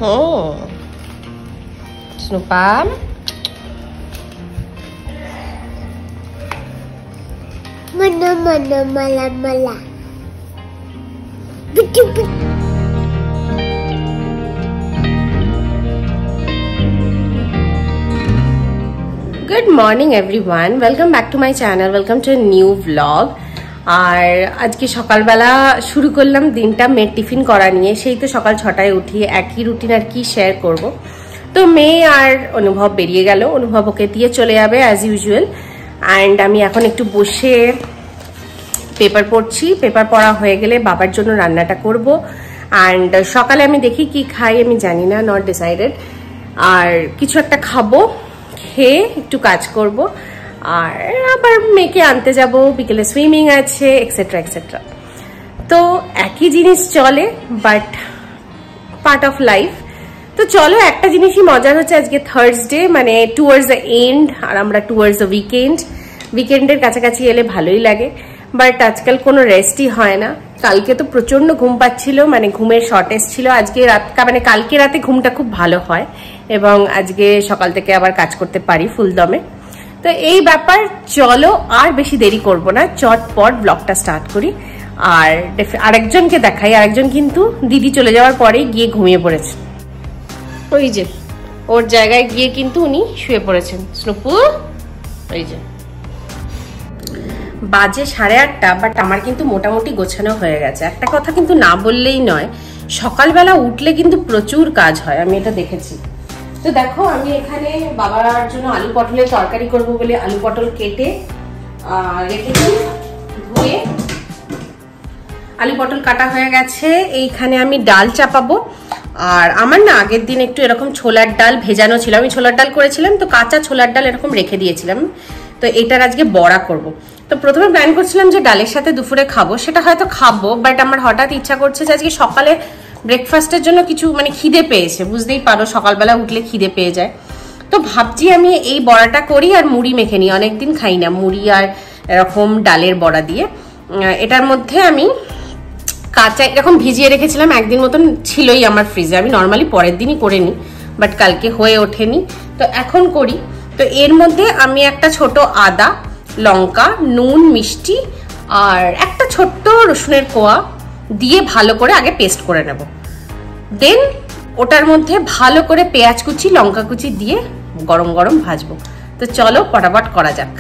Oh, Snoopam. Mana mala mala. Good morning everyone. Welcome back to my channel. Welcome to a new vlog. আর আজকে সকালবেলা শুরু করলাম দিনটা মেয়ের টিফিন করা নিয়ে। সেই তো সকাল 6টায় উঠি, একই রুটিন আর কি শেয়ার করব। তো মেয়ে আর অনুভব বেরিয়ে গেল, অনুভব ওকে দিয়ে চলে যাবে অ্যাজ ইউজুয়াল। অ্যান্ড আমি এখন একটু বসে পেপার পড়ছি। পেপার পড়া হয়ে গেলে বাবার জন্য রান্নাটা করব। অ্যান্ড সকালে আমি দেখি কি খাই আমি জানি না, নট ডিসাইডেড। আর কিছু একটা খাবো, খেয়ে একটু কাজ করব, আর আবার মেয়েকে আনতে যাব, বিকেলে সুইমিং আছে, এক্সেট্রা এক্সেট্রা। তো একই জিনিস চলে, বাট পার্ট অফ লাইফ। তো চলো, একটা জিনিসই মজার হচ্ছে আজকে থার্সডে, মানে টুয়ার্ডস দ্য এন্ড, আর আমরা টুয়ার্ডস দ্য উইকেন্ড। উইকেন্ডের কাছাকাছি এলে ভালোই লাগে, বাট আজকাল কোনো রেস্টই হয় না। কালকে তো প্রচন্ড ঘুম পাচ্ছিল, মানে ঘুমের শর্টেজ ছিল। আজকে মানে কালকে রাতে ঘুমটা খুব ভালো হয়, এবং আজকে সকাল থেকে আবার কাজ করতে পারি ফুল দমে। তো এই ব্যাপার, চলো আর বেশি দেরি করব না, চটপট ব্লগটা স্টার্ট করি। আর আরেকজনকে দেখাই, আরেকজন কিন্তু দিদি চলে যাওয়ার পরেই গিয়ে ঘুমিয়ে পড়েছে। ওই যে ওর জায়গায় গিয়ে কিন্তু উনি শুয়ে পড়েছেন। স্নুপু, ওই যে বাজে 8:30, বাট আমার কিন্তু মোটামুটি গোছানো হয়ে গেছে। একটা কথা কিন্তু না বললেই নয়, সকালবেলা উঠলে কিন্তু প্রচুর কাজ হয়, আমি এটা দেখেছি। তো দেখো, আমি এখানে বাবার জন্য আলু পটলের তরকারি করব বলে আলু পটল কেটে রেখেছি, ধুয়ে আলু পটল কাটা হয়ে গেছে। এইখানে আমি ডাল চাপাবো। আর আমার না আগের দিন একটু এরকম ছোলার ডাল ভেজানো ছিল, আমি ছোলার ডাল করেছিলাম, তো কাঁচা ছোলার ডাল এরকম রেখে দিয়েছিলাম। তো এটার আজকে বড়া করব। তো প্রথমে প্ল্যান করছিলাম যে ডালের সাথে দুপুরে খাবো, সেটা হয়তো খাবো, বাট আমার হঠাৎ ইচ্ছা করছে যে আজকে সকালে ব্রেকফাস্টের জন্য কিছু, মানে খিদে পেয়েছে, বুঝতেই পারো সকালবেলা উঠলে খিদে পেয়ে যায়। তো ভাবছি আমি এই বড়াটা করি আর মুড়ি মেখে নিই, অনেকদিন খাই না মুড়ি আর এরকম ডালের বড়া দিয়ে। এটার মধ্যে আমি কাঁচা এরকম ভিজিয়ে রেখেছিলাম, একদিন মতন ছিলই আমার ফ্রিজে। আমি নর্মালি পরের দিনই করে নিই, বাট কালকে হয়ে ওঠেনি, তো এখন করি। তো এর মধ্যে আমি একটা ছোট আদা, লঙ্কা, নুন, মিষ্টি আর একটা ছোট্ট রসুনের কোয়া দিয়ে ভালো করে আগে পেস্ট করে নেব। দেন ওটার মধ্যে ভালো করে পেঁয়াজ কুচি, লঙ্কা কুচি দিয়ে গরম গরম ভাজবো। তো চলো পটাপট করা যাক।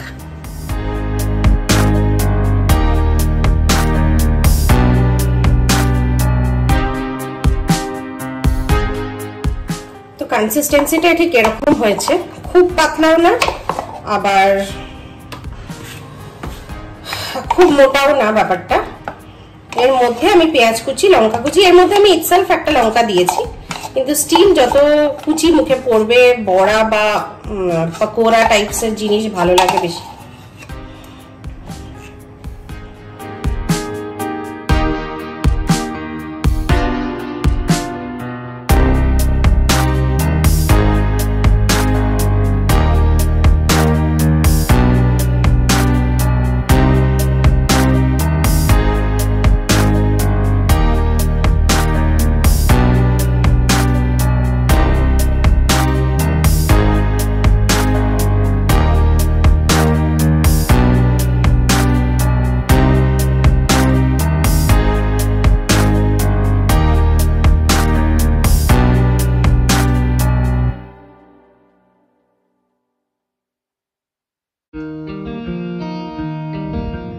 তো কনসিস্টেন্সিটা ঠিক এরকম হয়েছে, খুব পাতলাও না আবার খুব মোটাও না ব্যাপারটা। এর মধ্যে আমি পেঁয়াজ কুচি, লঙ্কা কুচি, এর মধ্যে আমি ইটসেলফ একটা লঙ্কা দিয়েছি, কিন্তু স্টিল যত কুচি মুখে পড়বে, বড়া বা পকোড়া টাইপসের জিনিস ভালো লাগে বেশি।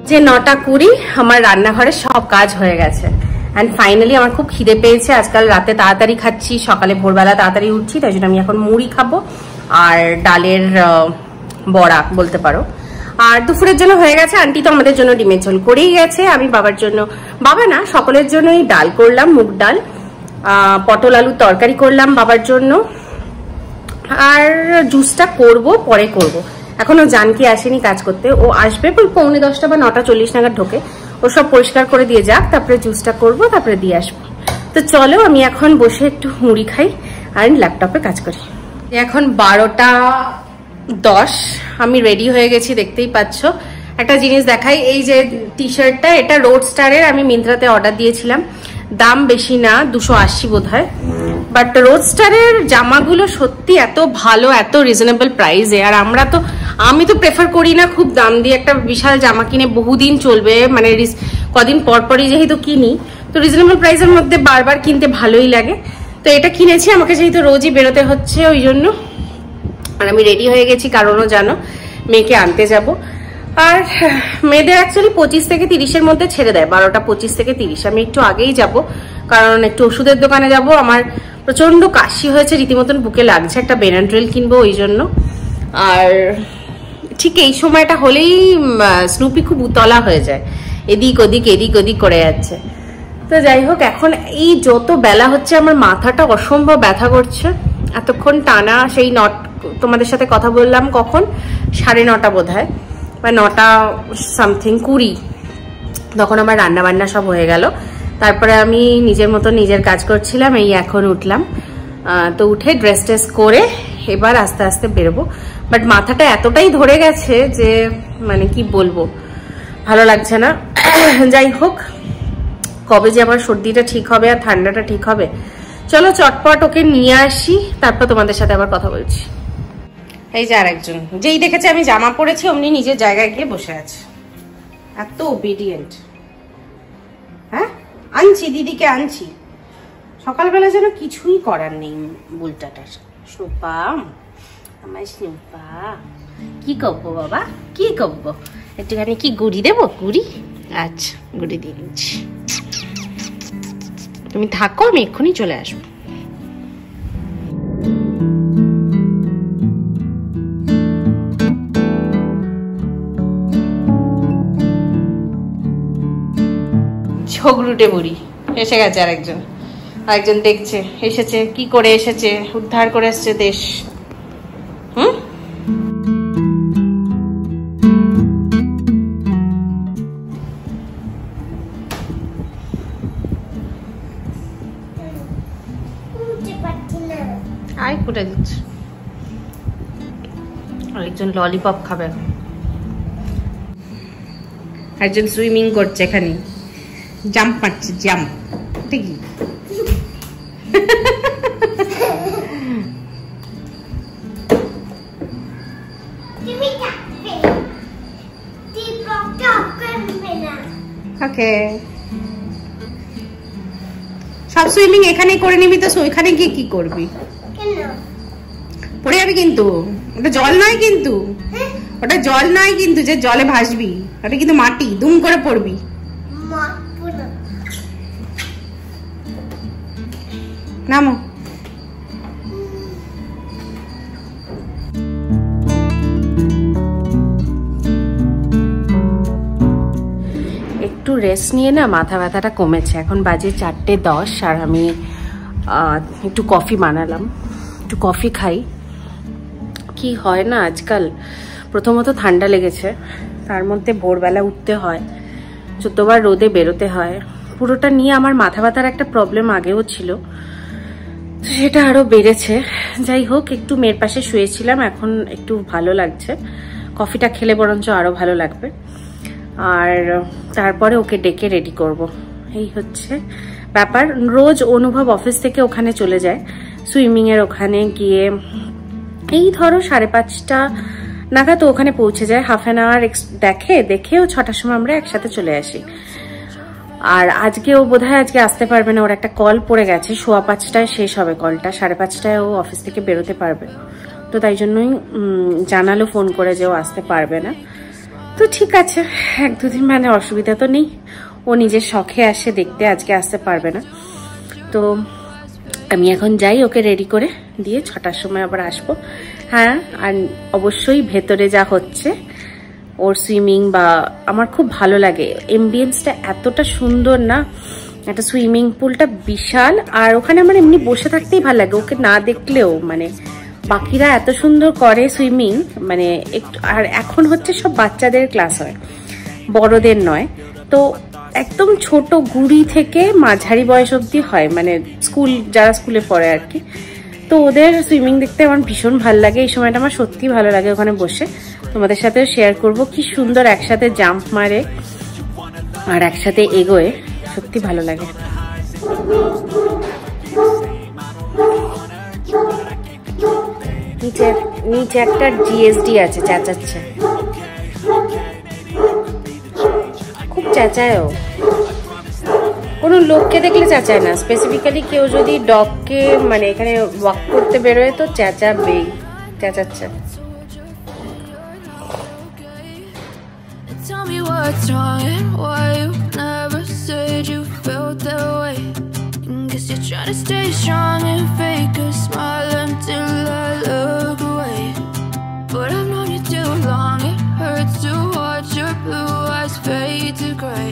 যে 9:20 আমার রান্নাঘরে সব কাজ হয়ে গেছে। অ্যান্ড ফাইনালি আমার খুব খিদে পেয়েছে। আজকাল রাতে তাড়াতাড়ি খাচ্ছি, সকালে ভোরবেলা তাড়াতাড়ি উঠছি, তাই জন্য আমি এখন মুড়ি খাবো আর ডালের বড়া বলতে পারো। আর দুপুরের জন্য হয়ে গেছে, আন্টি তো আমাদের জন্য ডিমের ঝোল করেই গেছে। আমি বাবার জন্য, বাবা না সকলের জন্যই ডাল করলাম, মুগ ডাল, পটল আলুর তরকারি করলাম বাবার জন্য। আর জুসটা করব, পরে করব। এখনো জানকি আসেনি কাজ করতে, ও আসবে 9:45 বা 9:40 নাগাদ ঢোকে। ও সব পরিষ্কার করে দিয়ে যাক, তারপরে জুসটা করব, তারপরে দিয়ে আসবো। তো চলো আমি এখন বসে একটু মুড়ি খাই আর ল্যাপটপে কাজ করি। এখন 12:10, আমি রেডি হয়ে গেছি, দেখতেই পাচ্ছ। একটা জিনিস দেখাই, এই যে টি শার্টটা, এটা রোড স্টারের, আমি মিন্ত্রাতে অর্ডার দিয়েছিলাম। দাম বেশি না, 280 বোধ হয়, বাট রোডস্টারের জামাগুলো সত্যি এত ভালো, এত রিজনেবল প্রাইসে। আর আমি তো প্রেফার করি না খুব দাম দিয়ে একটা বিশাল জামা কিনে বহুদিন চলবে, মানে কদিন পরপরই যেহেতু কিনি, তো রিজনেবল প্রাইসের মধ্যে বারবার কিনতে ভালোই লাগে। তো এটা কিনেছি, আমাকে যেহেতু রোজই বেরোতে হচ্ছে ওই জন্য। আর আমি রেডি হয়ে গেছি, কারণও জানো মেয়েকে আনতে যাব। আর মেয়েদের অ্যাকচুয়ালি 25 থেকে 30-এর মধ্যে ছেড়ে দেয়, 12টা 25 থেকে 30। আমি একটু আগেই যাব, কারণ একটু ওষুধের দোকানে যাব। আমার প্রচন্ড কাশি হয়েছে, রীতিমতন বুকে লাগছে, একটা বেনাড্রিল কিনবো ওই জন্য। আর ঠিক এই সময়টা হলেই স্নুপি খুব উতলা হয়ে যায়, এদিক ওদিক করে যাচ্ছে। তো যাই হোক, এখন এই যত বেলা হচ্ছে আমার মাথাটা অসম্ভব ব্যথা করছে। এতক্ষণ টানা সেই তোমাদের সাথে কথা বললাম কখন, 9:30 বোধহয়, বা 9টা সামথিং 20, তখন আমার রান্না বান্না সব হয়ে গেল। তারপরে আমি নিজের মতো নিজের কাজ করছিলাম, এই এখন উঠলাম। তো উঠে ড্রেস ট্রেস করে এবার আস্তে আস্তে বেরোবো। বাট মাথাটা এতটাই ধরে গেছে যে মানে কি বলবো, ভালো লাগছে না। যাই হোক, কবে যে আমার সর্দিটা ঠিক হবে আর ঠান্ডাটা ঠিক হবে, চলো চটপট ওকে নিয়ে আসি, তারপর তোমাদের সাথে আবার কথা বলছি। এই যে আরেকজন, যেই দেখেছে আমি জামা পরেছি অমনি নিজের জায়গায় গিয়ে বসে আছে, এত ওবিডিয়েন্ট। হ্যাঁ আনছি, দিদিকে আনছি। সকালবেলা যেন কিছুই করার নেই বুলটাটার। সোপা, আমার সোপা, কি করবো বাবা, কি করবো? একটুখানি কি গুড়ি দেবো? গুড়ি, আচ্ছা গুড়ি দিয়ে দিচ্ছি। তুমি থাকো, আমি এক্ষুনি চলে আসবো। ঝগড়ুটে বুড়ি এসে গেছে, আরেকজন দেখছে, এসেছে, কি করে এসেছে, উদ্ধার করে এসছে দেশ। আয় ফুটে দিচ্ছে। আরেকজন ললিপপ খাবে, একজন সুইমিং করছে, এখানে জাম্প মারছে, জাম্প। ঠিকই ওকে, সব সুইমিং এখানেই করে নিবি তো ওইখানে গিয়ে কি করবি? পড়ে যাবি কিন্তু, ওটা জল নয় কিন্তু, ওটা জল নয় কিন্তু যে জলে ভাসবি, ওটা কিন্তু মাটি, দুম করে পড়বি। নামো। একটু রেস্ট নিয়ে না মাথা ব্যথাটা কমেছে। এখন বাজে 4:10 আর আমি একটু কফি বানালাম, একটু কফি খাই। কি হয় না আজকাল, প্রথমত ঠান্ডা লেগেছে, তার মধ্যে ভোরবেলা উঠতে হয়, 14 বার রোদে বেরোতে হয়, পুরোটা নিয়ে আমার মাথা ব্যথার একটা প্রবলেম আগেও ছিল, সেটা আরো বেড়েছে। যাই হোক, একটু মেয়ের পাশে শুয়েছিলাম, এখন একটু ভালো লাগছে। কফিটা খেলে বরঞ্চ আরো ভালো লাগবে। আর তারপরে ওকে ডেকে রেডি করব, এই হচ্ছে ব্যাপার। রোজ অনুভব অফিস থেকে ওখানে চলে যায়, সুইমিং এর ওখানে গিয়ে এই ধরো 5:30 নাগাদ ওখানে পৌঁছে যায়। হাফ অ্যান আওয়ার দেখেও 6টার সময় আমরা একসাথে চলে আসি। আর আজকে ও বোধহয় আজকে আসতে পারবে না, ওর একটা কল পড়ে গেছে, 5:15টায় শেষ হবে কলটা, 5:30টায় ও অফিস থেকে বেরোতে পারবে। তো তাই জন্যই জানালো ফোন করে যে ও আসতে পারবে না। তো ঠিক আছে, 1-2 দিন মানে অসুবিধা তো নেই, ও নিজের শখে আসে দেখতে, আজকে আসতে পারবে না। তো আমি এখন যাই, ওকে রেডি করে দিয়ে 6টার সময় আবার আসবো। হ্যাঁ, আর অবশ্যই ভেতরে যা হচ্ছে ওর সুইমিং বা আমার খুব ভালো লাগে, এমবিয়েন্সটা এতটা সুন্দর না, একটা সুইমিং পুলটা বিশাল, আর ওখানে আমার এমনি বসে থাকতেই ভালো লাগে, ওকে না দেখলেও। মানে বাকিরা এত সুন্দর করে সুইমিং, মানে একটু, আর এখন হচ্ছে সব বাচ্চাদের ক্লাস হয়, বড়দের নয়। তো একদম ছোট গুড়ি থেকে মাঝারি বয়স অবধি হয়, মানে যারা স্কুলে পড়ে আর কি। তো ওদের সুইমিং দেখতে আমার ভীষণ ভালো লাগে, এই সময়টা আমার সত্যি ভালো লাগে ওখানে বসে। তোমাদের সাথেও শেয়ার করব কি সুন্দর একসাথে জাম্প মারে আর একসাথে এগোয়, সত্যি ভালো লাগে। নিচে একটা জিএসডি আছে, চেঁচাচ্ছে, খুব চেঁচায় ও। কোনো লোককে দেখলে চেঁচায় না, স্পেসিফিক্যালি কেউ যদি ডগকে মানে এখানে ওয়াক করতে বেরোয় তো চেঁচাবেই, চেঁচাচ্ছে। Tell me what's wrong and why you never said you felt that way. Guess you're trying to stay strong and fake a smile until I look away. But I've known you too long, it hurts to watch your blue eyes fade to gray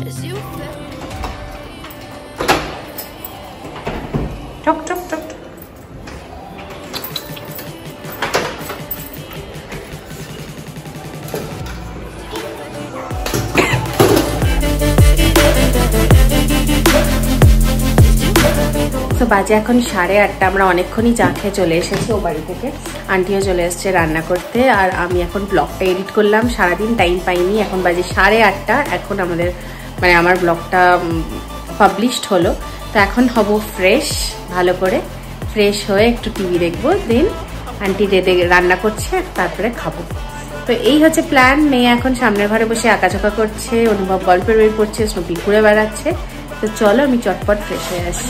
as you fade. Tok tok tok. তো বাজে এখন 8:30। আমরা অনেকক্ষণই চা খেয়ে চলে এসেছি ও বাড়ি থেকে, আন্টিও চলে এসেছে রান্না করতে, আর আমি এখন ব্লগটা এডিট করলাম, সারাদিন টাইম পাইনি। এখন বাজে 8:30, এখন আমাদের মানে আমার ব্লগটা পাবলিশড হলো। তো এখন হব ফ্রেশ, ভালো করে ফ্রেশ হয়ে একটু টিভি দেখবো, দেন আন্টি রান্না করছে তারপরে খাবো। তো এই হচ্ছে প্ল্যান। মেয়ে এখন সামনের ঘরে বসে আঁকাঝোঁকা করছে, অনুভব গল্পের বই পড়ছে, স্নুপি ঘুরে বেড়াচ্ছে। তো চলো আমি চটপট ফ্রেশ হয়ে আসি।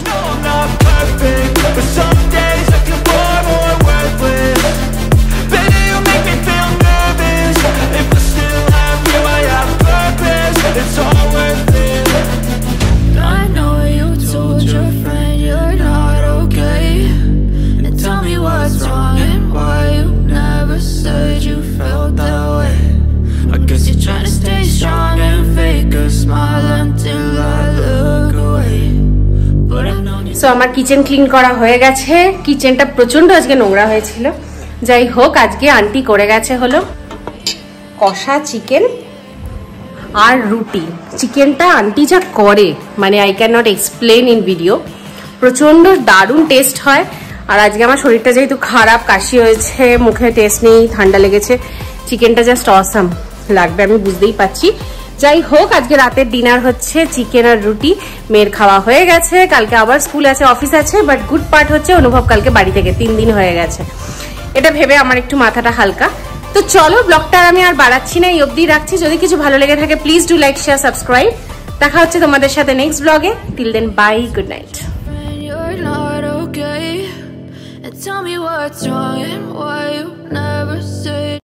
সো আমার কিচেন ক্লিন করা হয়ে গেছে। কিচেনটা প্রচন্ড আজকে নোংরা হয়েছিল, যাই হোক আজকে আন্টি করে গেছে হলো কষা চিকেন আর রুটি। চিকেনটা আন্টি যা করে মানে I can not explain in video, প্রচন্ড দারুণ টেস্ট হয়। আর আজকে আমার শরীরটা যেহেতু খারাপ, কাশি হয়েছে, মুখে টেস্ট নেই, ঠান্ডা লেগেছে, চিকেনটা জাস্ট অসাম লাগবে আমি বুঝতেই পারছি। যাই হোক আজকে রাতের ডিনার হচ্ছে চিকেন আর রুটি। মেয়ের খাওয়া হয়ে গেছে, কালকে আবার স্কুল আছে, অফিস আছে, বাট গুড পার্ট হচ্ছে অনুভব কালকে বাড়ি থেকে 3 দিন হয়ে গেছে, এটা ভেবে আমার একটু মাথাটা হালকা। তো চলো ব্লগটা আমি আর বাড়াচ্ছি না, এই অবধি রাখছি। যদি কিছু ভালো লেগে থাকে please do like, share, subscribe. দেখা হচ্ছে তোমাদের সাথে নেক্সট ব্লগে। Till then bye, good night. Tell me what's wrong and why you